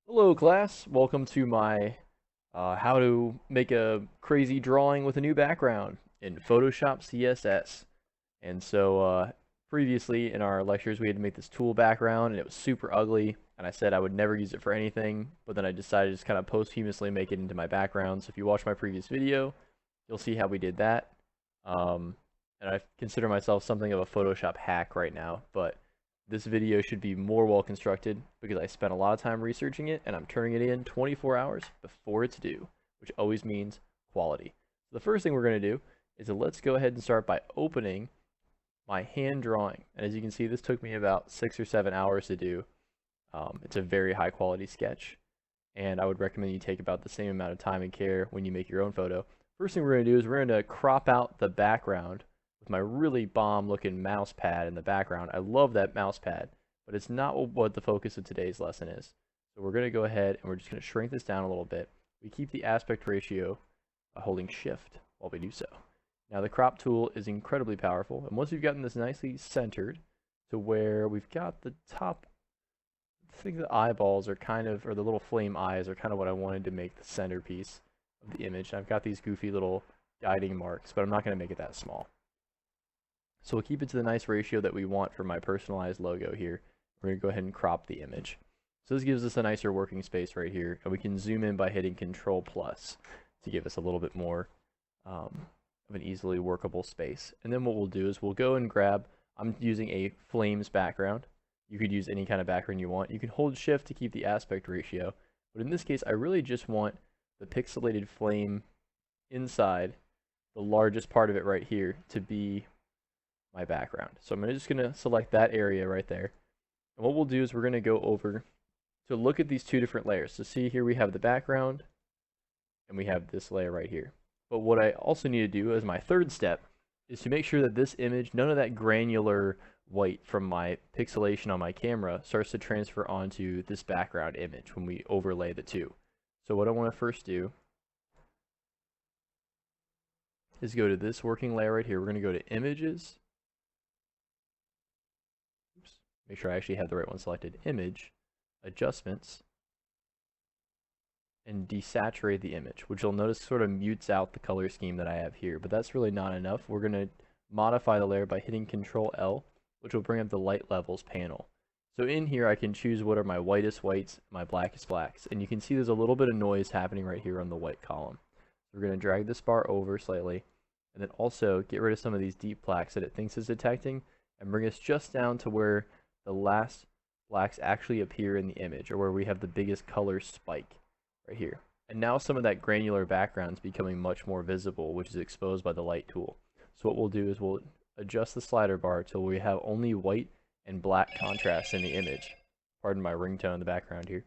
Hello class, welcome to my how to make a crazy drawing with a new background in Photoshop CSS. And so previously in our lectures we had to make this tool background and it was super ugly and I said I would never use it for anything, but then I decided to just kind of posthumously make it into my background. So if you watch my previous video, you'll see how we did that. And I consider myself something of a Photoshop hack right now, but this video should be more well constructed because I spent a lot of time researching it and I'm turning it in 24 hours before it's due, which always means quality. So the first thing we're going to do is let's go ahead and start by opening my hand drawing. And as you can see, this took me about 6 or 7 hours to do. It's a very high quality sketch, and I would recommend you take about the same amount of time and care when you make your own photo. First thing we're going to do is we're going to crop out the background with my really bomb looking mouse pad in the background. I love that mouse pad, but it's not what the focus of today's lesson is. So we're going to go ahead and we're just going to shrink this down a little bit. We keep the aspect ratio by holding shift while we do so. Now the crop tool is incredibly powerful, and once we've gotten this nicely centered to where we've got the top, I think the eyeballs are kind of, or the little flame eyes are kind of what I wanted to make the centerpiece of the image. I've got these goofy little guiding marks, but I'm not going to make it that small. So we'll keep it to the nice ratio that we want for my personalized logo here. We're going to go ahead and crop the image. So this gives us a nicer working space right here, and we can zoom in by hitting Control plus to give us a little bit more of an easily workable space. And then what we'll do is we'll go and grab, I'm using a flames background. You could use any kind of background you want. You can hold shift to keep the aspect ratio, but in this case I really just want the pixelated flame inside, the largest part of it right here, to be my background. So I'm just going to select that area right there. And what we'll do is we're going to go over to look at these two different layers. So see here we have the background and we have this layer right here. But what I also need to do as my third step is to make sure that this image, none of that granular white from my pixelation on my camera starts to transfer onto this background image when we overlay the two. So what I want to first do is go to this working layer right here. We're going to go to images. Oops. Make sure I actually have the right one selected. Image, adjustments, and desaturate the image, which you'll notice sort of mutes out the color scheme that I have here, but that's really not enough. We're going to modify the layer by hitting Control L, which will bring up the light levels panel. So in here I can choose what are my whitest whites, my blackest blacks, and you can see there's a little bit of noise happening right here on the white column. So we're going to drag this bar over slightly, and then also get rid of some of these deep blacks that it thinks is detecting, and bring us just down to where the last blacks actually appear in the image, or where we have the biggest color spike right here. And now some of that granular background is becoming much more visible, which is exposed by the light tool. So what we'll do is we'll adjust the slider bar till we have only white and black contrast in the image. Pardon my ringtone in the background here.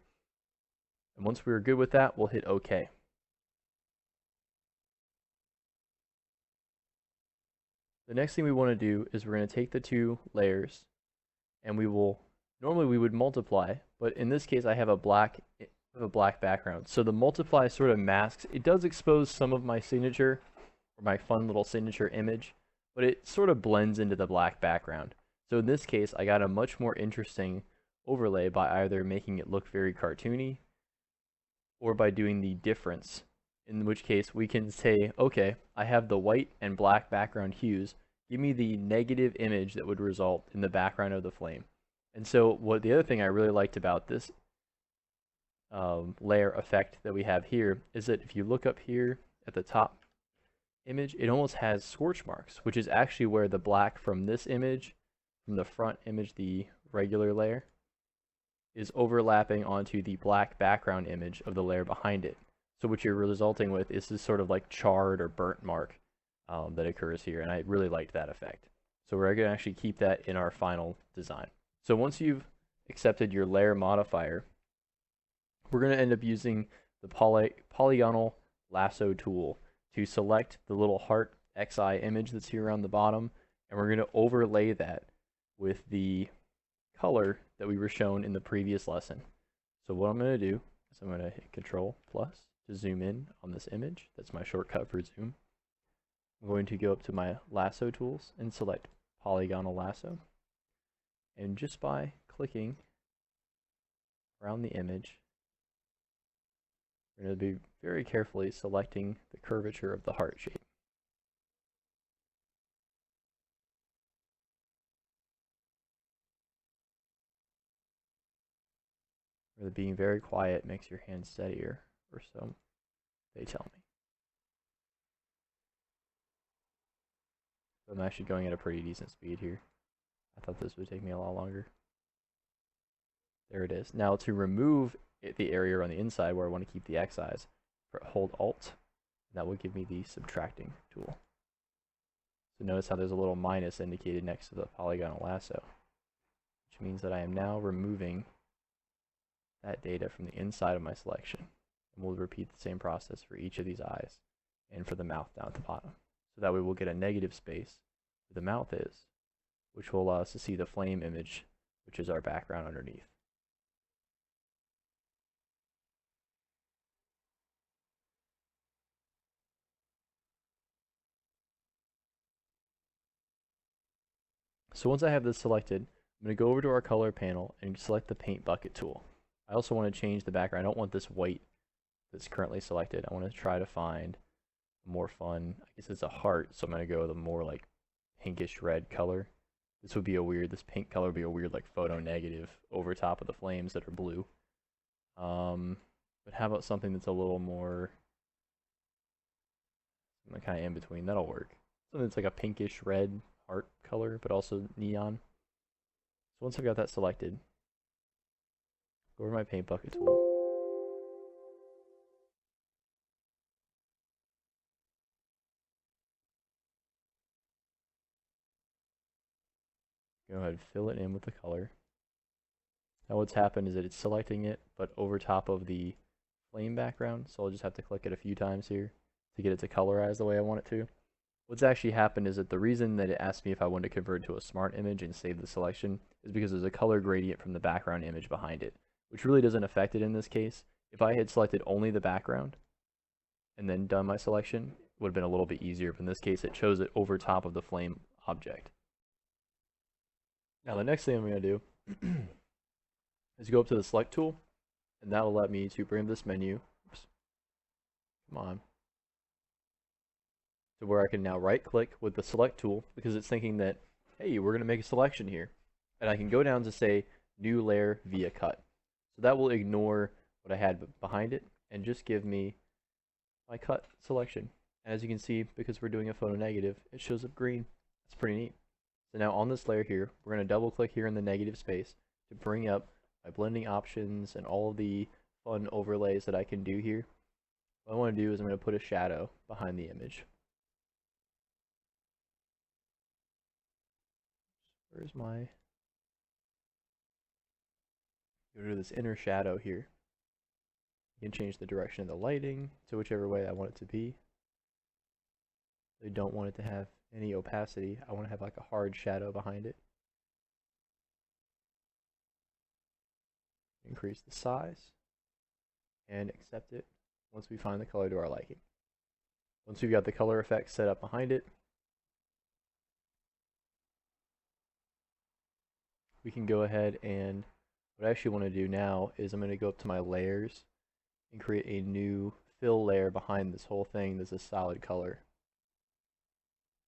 And once we're good with that, we'll hit OK. The next thing we want to do is we're going to take the two layers and we will, normally we would multiply, but in this case I have a black background. So the multiply sort of masks, it does expose some of my signature, or my fun little signature image, but it sort of blends into the black background. So in this case, I got a much more interesting overlay by either making it look very cartoony or by doing the difference, in which case we can say, okay, I have the white and black background hues, give me the negative image that would result in the background of the flame. And so what the other thing I really liked about this layer effect that we have here is that if you look up here at the top image, it almost has scorch marks, which is actually where the black from this image, from the front image, the regular layer, is overlapping onto the black background image of the layer behind it. So what you're resulting with is this sort of like charred or burnt mark that occurs here, and I really liked that effect. So we're going to actually keep that in our final design. So once you've accepted your layer modifier, we're going to end up using the polygonal lasso tool to select the little heart XI image that's here on the bottom, and we're going to overlay that with the color that we were shown in the previous lesson. So what I'm going to do is I'm going to hit Control plus to zoom in on this image. That's my shortcut for zoom. I'm going to go up to my lasso tools and select polygonal lasso. And just by clicking around the image, We're going to be very carefully selecting the curvature of the heart shape. Or being very quiet makes your hand steadier, or so they tell me. So I'm actually going at a pretty decent speed here. I thought this would take me a lot longer. There it is. Now to remove the area on the inside where I want to keep the X eyes, hold Alt, and that will give me the subtracting tool. So notice how there's a little minus indicated next to the polygonal lasso, which means that I am now removing that data from the inside of my selection. And we'll repeat the same process for each of these eyes and for the mouth down at the bottom. So that way we'll get a negative space where the mouth is, which will allow us to see the flame image, which is our background underneath. So once I have this selected, I'm going to go over to our color panel and select the paint bucket tool. I also want to change the background. I don't want this white that's currently selected. I want to try to find a more fun, I guess it's a heart, so I'm going to go with a more like pinkish red color. This pink color would be a weird like photo negative over top of the flames that are blue. But how about something that's a little more kind of in between? That'll work. Something that's like a pinkish red heart color, but also neon. So once I've got that selected, go over my paint bucket tool. Go ahead and fill it in with the color. Now what's happened is that it's selecting it, but over top of the flame background, so I'll just have to click it a few times here to get it to colorize the way I want it to. What's actually happened is that the reason that it asked me if I wanted to convert to a smart image and save the selection is because there's a color gradient from the background image behind it, which really doesn't affect it in this case. If I had selected only the background and then done my selection, it would have been a little bit easier, but in this case it chose it over top of the flame object. Now the next thing I'm going to do is go up to the select tool, and that'll let me to bring this menu, oops, come on, to where I can now right click with the select tool, because it's thinking that, hey, we're going to make a selection here. And I can go down to say new layer via cut. So that will ignore what I had behind it and just give me my cut selection. And as you can see, because we're doing a photo negative, it shows up green. That's pretty neat. So now on this layer here, we're going to double click here in the negative space to bring up my blending options and all of the fun overlays that I can do here. What I want to do is I'm going to put a shadow behind the image. Where's my... Go to this inner shadow here. You can change the direction of the lighting to whichever way I want it to be. I don't want it to have any opacity. I want to have like a hard shadow behind it. Increase the size and accept it once we find the color to our liking. Once we've got the color effect set up behind it, we can go ahead and what I actually want to do now is I'm going to go up to my layers and create a new fill layer behind this whole thing that's a solid color.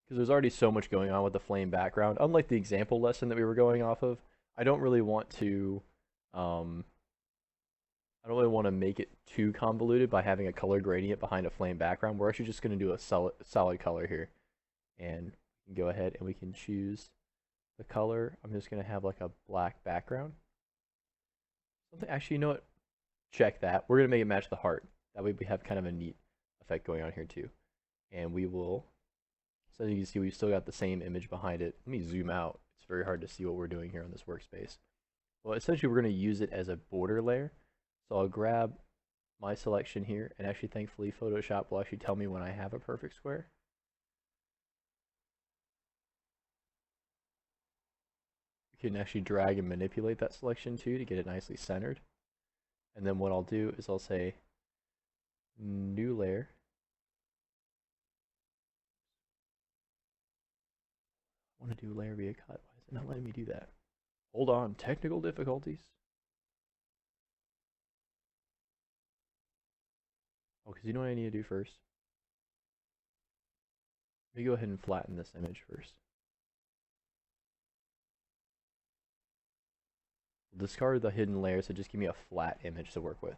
Because there's already so much going on with the flame background. Unlike the example lesson that we were going off of, I don't really want to make it too convoluted by having a color gradient behind a flame background. We're actually just going to do a solid color here. And we can go ahead and we can choose the color. I'm just going to have like a black background. Actually, you know what? Check that. We're going to make it match the heart. That way we have kind of a neat effect going on here too. And we will, so as you can see, we've still got the same image behind it. Let me zoom out. It's very hard to see what we're doing here on this workspace. Well, essentially we're going to use it as a border layer. So I'll grab my selection here, and actually thankfully Photoshop will actually tell me when I have a perfect square. You can actually drag and manipulate that selection too to get it nicely centered. And then what I'll do is I'll say new layer. I want to do layer via cut. Why is it not letting me do that? Hold on, technical difficulties. because you know what I need to do first? Let me go ahead and flatten this image first. Discard the hidden layers to just give me a flat image to work with.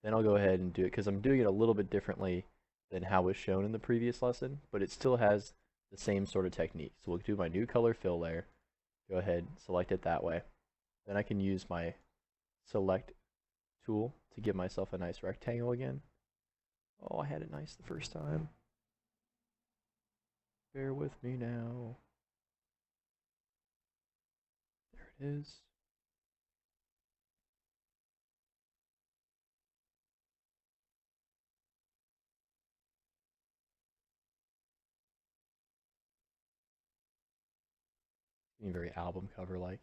Then I'll go ahead and do it, because I'm doing it a little bit differently than how it was shown in the previous lesson, but it still has the same sort of technique. So we'll do my new color fill layer, go ahead, select it that way. Then I can use my select tool to give myself a nice rectangle again. Oh, I had it nice the first time. Bear with me now. There it is. Being very album cover like.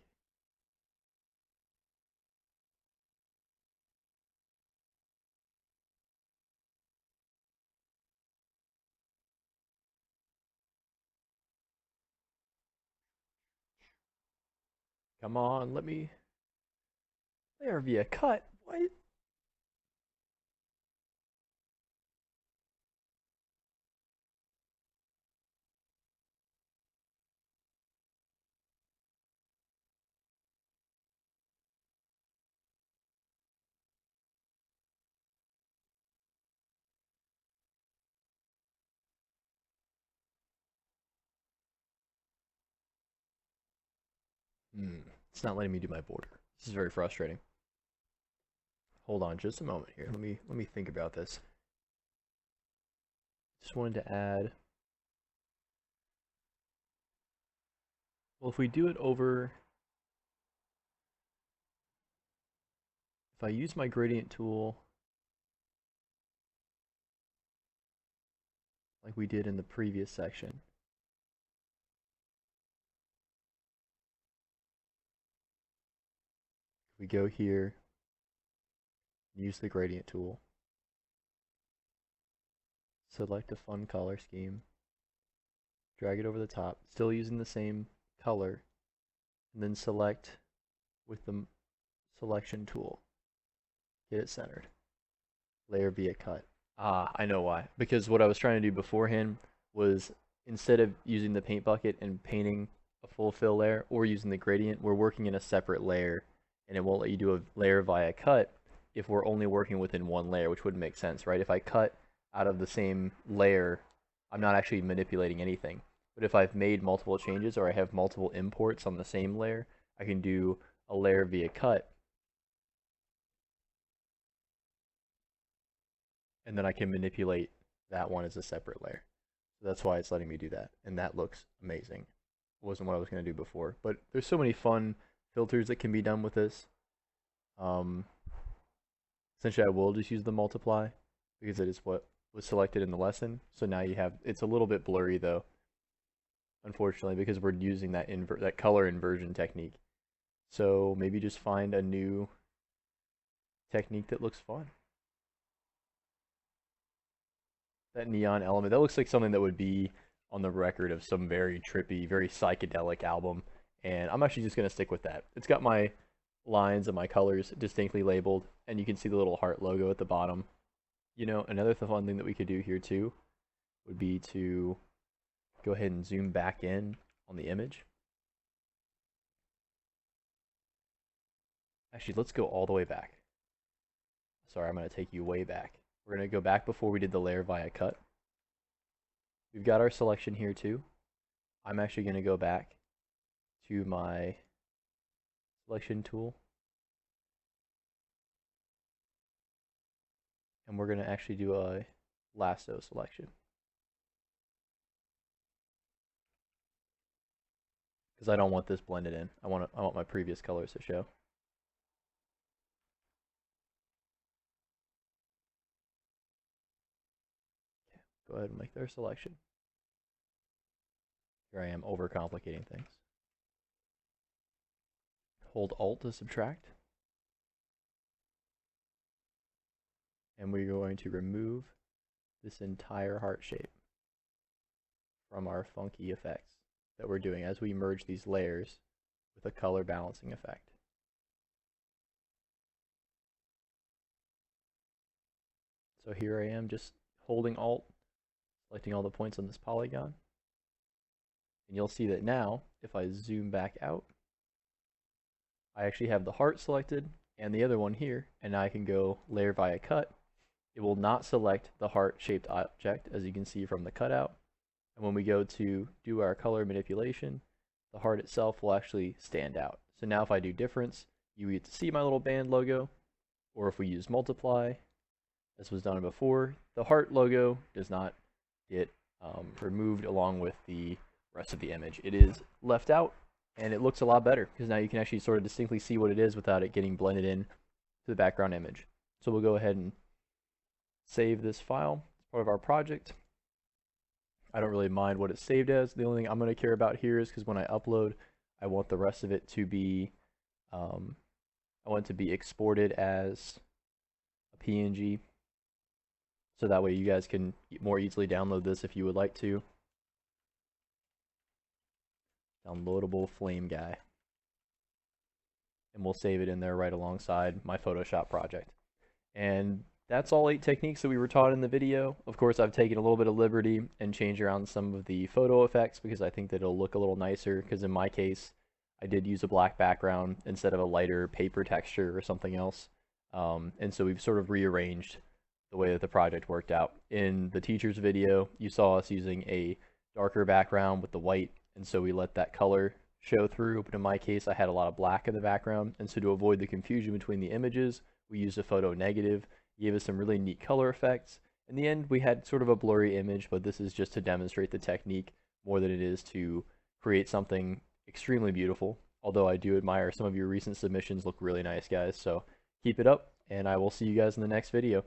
Come on, let me. There be a cut. What? It's not letting me do my border. This is very frustrating. Hold on just a moment here. Let me think about this. Just wanted to add. Well, if we do it over, if I use my gradient tool like we did in the previous section, we go here, use the gradient tool, select a fun color scheme, drag it over the top, still using the same color, and then select with the selection tool. Get it centered. Layer via cut. Ah, I know why. Because what I was trying to do beforehand was, instead of using the paint bucket and painting a full fill layer or using the gradient, we're working in a separate layer, and it won't let you do a layer via cut if we're only working within one layer, which wouldn't make sense, right? If I cut out of the same layer, I'm not actually manipulating anything. But if I've made multiple changes or I have multiple imports on the same layer, I can do a layer via cut, and then I can manipulate that one as a separate layer. So that's why it's letting me do that, and that looks amazing. It wasn't what I was going to do before, but there's so many fun filters that can be done with this. Essentially, I will just use the multiply because it is what was selected in the lesson. So now you have, it's a little bit blurry though, unfortunately, because we're using that that color inversion technique. So maybe just find a new technique that looks fun. That neon element, that looks like something that would be on the record of some very trippy, very psychedelic album. And I'm actually just going to stick with that. It's got my lines and my colors distinctly labeled, and you can see the little heart logo at the bottom. You know, another fun thing that we could do here too would be to go ahead and zoom back in on the image. Actually, let's go all the way back. Sorry, I'm going to take you way back. We're going to go back before we did the layer via cut. We've got our selection here too. I'm actually going to go back to my selection tool. And we're going to actually do a lasso selection. Because I don't want this blended in. I want my previous colors to show. Okay, go ahead and make their selection. Here I am overcomplicating things. Hold Alt to subtract. And we're going to remove this entire heart shape from our funky effects that we're doing as we merge these layers with a color balancing effect. So here I am just holding Alt, selecting all the points on this polygon. And you'll see that now, if I zoom back out, I actually have the heart selected and the other one here, and now I can go layer via cut. It will not select the heart-shaped object, as you can see from the cutout. And when we go to do our color manipulation, the heart itself will actually stand out. So now if I do difference, you get to see my little band logo, or if we use multiply, as was done before, the heart logo does not get removed along with the rest of the image. It is left out, and it looks a lot better, because now you can actually sort of distinctly see what it is without it getting blended in to the background image. So we'll go ahead and save this file as part of our project. I don't really mind what it's saved as. The only thing I'm going to care about here is because when I upload, I want the rest of it to be, I want it to be exported as a PNG. So that way you guys can more easily download this if you would like to. Downloadable flame guy. And we'll save it in there right alongside my Photoshop project. And that's all 8 techniques that we were taught in the video. Of course, I've taken a little bit of liberty and changed around some of the photo effects because I think that it'll look a little nicer, because in my case, I did use a black background instead of a lighter paper texture or something else. And so we've sort of rearranged the way that the project worked out. In the teacher's video, you saw us using a darker background with the white, and so we let that color show through, but in my case, I had a lot of black in the background, and so to avoid the confusion between the images, we used a photo negative. Gave us some really neat color effects. In the end, we had sort of a blurry image, but this is just to demonstrate the technique more than it is to create something extremely beautiful. Although I do admire some of your recent submissions, look really nice, guys. So keep it up, and I will see you guys in the next video.